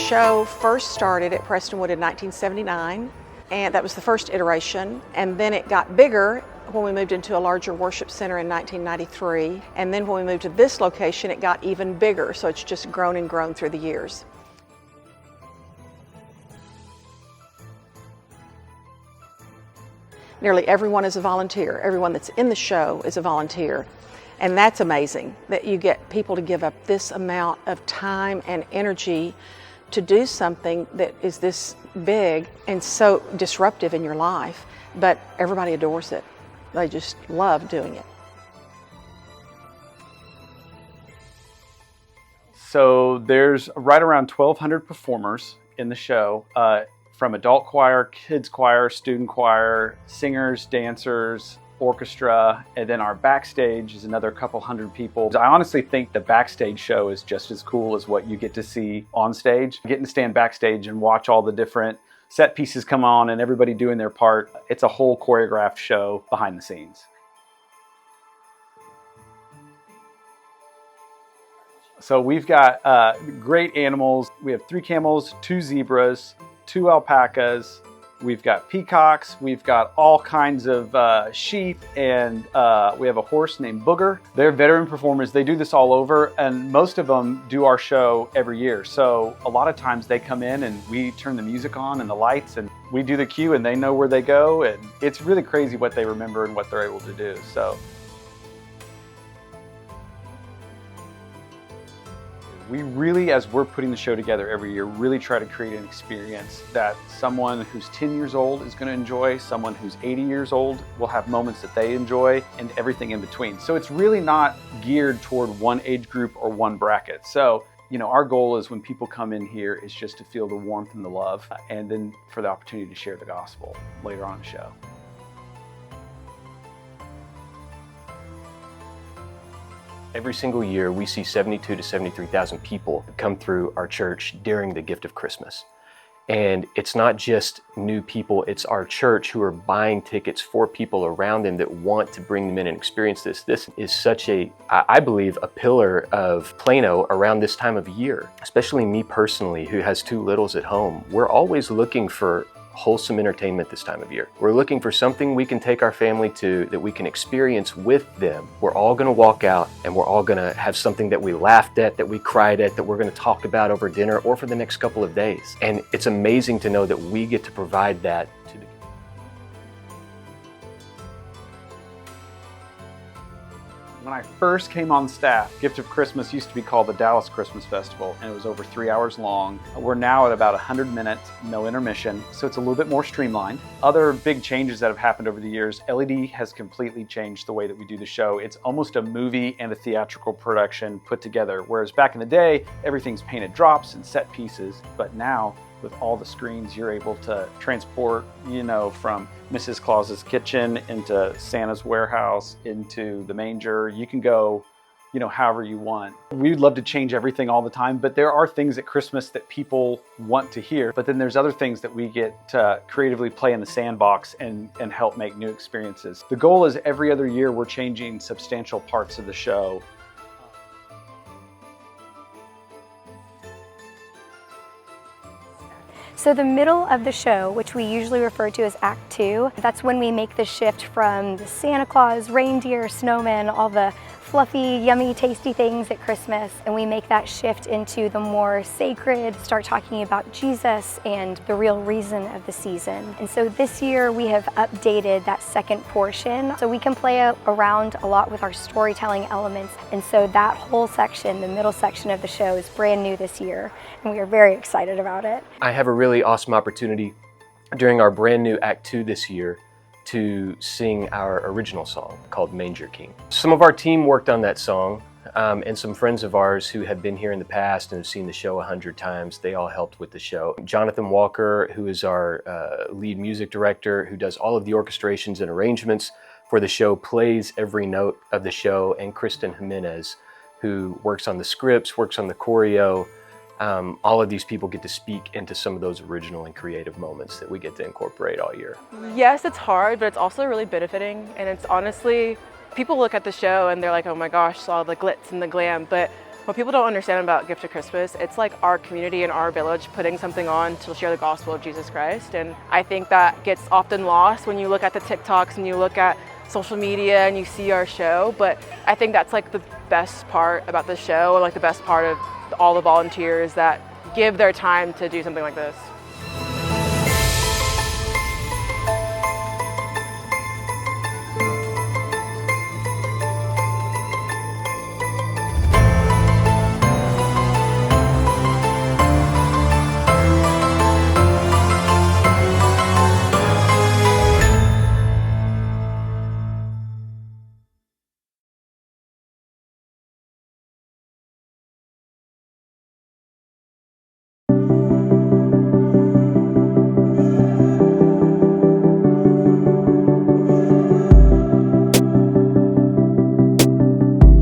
show first started at Prestonwood in 1979, and that was the first iteration. And then it got bigger when we moved into a larger worship center in 1993. And then when we moved to this location, it got even bigger. So it's just grown and grown through the years. Nearly everyone is a volunteer. Everyone that's in the show is a volunteer. And that's amazing that you get people to give up this amount of time and energy to do something that is this big and so disruptive in your life, but everybody adores it. They just love doing it. So there's right around 1,200 performers in the show, from adult choir, kids choir, student choir, singers, dancers, orchestra, and then our backstage is another couple hundred people. I honestly think the backstage show is just as cool as what you get to see on stage. Getting to stand backstage and watch all the different set pieces come on and everybody doing their part. It's a whole choreographed show behind the scenes. So we've got great animals. We have 3 camels, 2 zebras, 2 alpacas. We've got peacocks, we've got all kinds of sheep, and we have a horse named Booger. They're veteran performers. They do this all over, and most of them do our show every year. So a lot of times they come in and we turn the music on and the lights, and we do the cue and they know where they go, and it's really crazy what they remember and what they're able to do. So we really, as we're putting the show together every year, really try to create an experience that someone who's 10 years old is going to enjoy, someone who's 80 years old will have moments that they enjoy, and everything in between. So it's really not geared toward one age group or one bracket. So, our goal is when people come in here is just to feel the warmth and the love, and then for the opportunity to share the gospel later on in the show. Every single year, we see 72,000 to 73,000 people come through our church during the gift of Christmas. And it's not just new people, it's our church who are buying tickets for people around them that want to bring them in and experience this. This is such I believe, a pillar of Plano around this time of year, especially me personally, who has 2 littles at home. We're always looking for wholesome entertainment this time of year. We're looking for something we can take our family to that we can experience with them. We're all gonna walk out and we're all gonna have something that we laughed at, that we cried at, that we're gonna talk about over dinner or for the next couple of days. And it's amazing to know that we get to provide that to the When I first came on staff, Gift of Christmas used to be called the Dallas Christmas Festival, and it was over 3 hours long. We're now at about 100 minutes, no intermission, so it's a little bit more streamlined. Other big changes that have happened over the years, LED has completely changed the way that we do the show. It's almost a movie and a theatrical production put together, whereas back in the day, everything's painted drops and set pieces, but now, with all the screens, you're able to transport, from Mrs. Claus's kitchen into Santa's warehouse, into the manger. You can go, however you want. We'd love to change everything all the time, but there are things at Christmas that people want to hear. But then there's other things that we get to creatively play in the sandbox and help make new experiences. The goal is every other year we're changing substantial parts of the show. So the middle of the show, which we usually refer to as Act 2, that's when we make the shift from the Santa Claus, reindeer, snowman, all the fluffy, yummy, tasty things at Christmas, and we make that shift into the more sacred, start talking about Jesus and the real reason of the season. And so this year we have updated that second portion, so we can play around a lot with our storytelling elements. And so that whole section, the middle section of the show, is brand new this year, and we are very excited about it. I have a really awesome opportunity during our brand new Act 2 this year to sing our original song called Manger King. Some of our team worked on that song, and some friends of ours who have been here in the past and have seen the show 100 times, they all helped with the show. Jonathan Walker, who is our lead music director, who does all of the orchestrations and arrangements for the show, plays every note of the show, and Kristen Jimenez, who works on the scripts, works on the choreo. All of these people get to speak into some of those original and creative moments that we get to incorporate all year. Yes, it's hard, but it's also really benefiting. And it's honestly, people look at the show and they're like, oh my gosh, saw the glitz and the glam. But What people don't understand about Gift of Christmas, it's like our community and our village putting something on to share the gospel of Jesus Christ. And I think that gets often lost when you look at the TikToks and you look at social media and you see our show. But I think that's like the best part about the show, and like the best part of all the volunteers that give their time to do something like this.